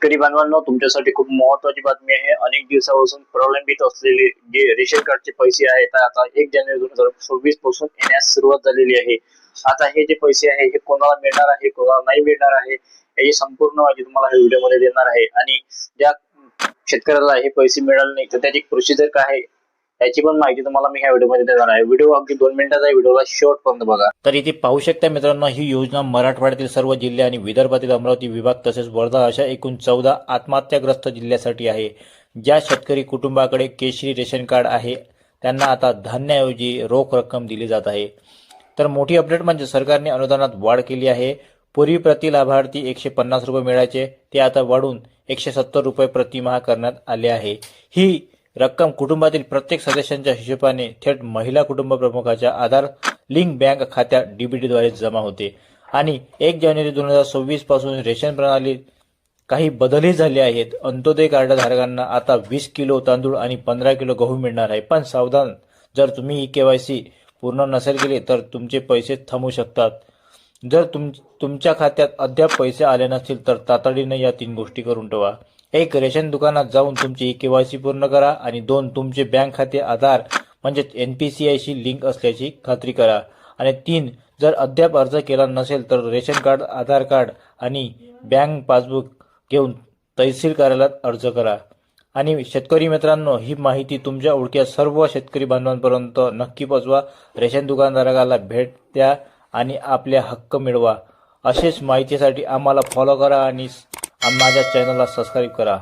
शेतकरी बांधवांनो, तुमच्यासाठी खूप महत्त्वाची बातमी आहे। अनेक दिवसापासून प्रलंबित असलेले जे रेशन कार्डचे पैसे आहेत आता 1 जानेवारी 2026 पासून येण्यास सुरुवात झालेली आहे। आता हे जे पैसे आहे हे कोणाला मिळणार आहे, कोणाला नाही मिळणार आहे, याची संपूर्ण माहिती तुम्हाला या व्हिडिओमध्ये देणार आहे। आणि ज्या शेतकऱ्याला हे पैसे मिळाले नाही तर त्याची प्रोसिजर काय आहे याची पण माहिती तुम्हाला मी ह्या व्हिडिओमध्ये देणार आहे। व्हिडिओ अगदी 2 मिनिटाचा आहे, व्हिडिओला शेवटपर्यंत बघा। तर इथे पाहू शकता मित्रांनो, ही योजना मराठवाड्यातील सर्व जिल्हे आणि विदर्भातील अमरावती विभाग तसेच वर्धा अशा एकूण 14 आत्महत्याग्रस्त जिल्ह्यासाठी आहे। ज्या शेतकरी कुटुंबाकडे केशरी रेशन कार्ड आहे त्यांना आता धान्याऐवजी रोख रक्कम दिली जात आहे। तर मोठी अपडेट म्हणजे सरकारने अनुदानात वाढ केली आहे। पूर्वी प्रति लाभार्थी 150 रुपये मिळायचे, ते आता वाढून 170 रुपये प्रतिमाह करण्यात आले आहे। ही रक्कम कुटुंबातील प्रत्येक सदस्यांच्या हिशोबाने थेट महिला कुटुंब प्रमुखाच्या आधार लिंक बँक खात्यात डीबीटीद्वारे जमा होते। आणि 1 जानेवारी 2026 पासून रेशन प्रणालीत काही बदलही झाले आहेत। अंत्योदय कार्ड धारकांना आता 20 किलो तांदूळ आणि 15 किलो गहू मिळणार आहे। पण सावधान, जर तुम्ही ही केवायसी पूर्ण नसेल केली तर तुमचे पैसे थांबू शकतात। जर तुमच्या खात्यात अद्याप पैसे आले नसतील तर तातडीने या 3 गोष्टी करून ठेवा। 1. रेशन दुकानात जाऊन तुमची केवायसी पूर्ण करा। आणि 2. तुमचे बँक खाते आधार म्हणजे NPCI शी लिंक असल्याची खात्री करा। आणि 3. जर अद्याप अर्ज केला नसेल तर रेशन कार्ड, आधार कार्ड आणि बँक पासबुक घेऊन तहसील कार्यालयात अर्ज करा। आणि शेतकरी मित्रांनो, ही माहिती तुमच्या ओळखीच्या सर्व शेतकरी बांधवांपर्यंत नक्की पोहोचवा। रेशन दुकानदाराला भेट द्या आणि आपले हक्क मिळवा। अशीच माहितीसाठी आम्हाला फॉलो करा आणि माझ्या चॅनलला सबस्क्राईब करा।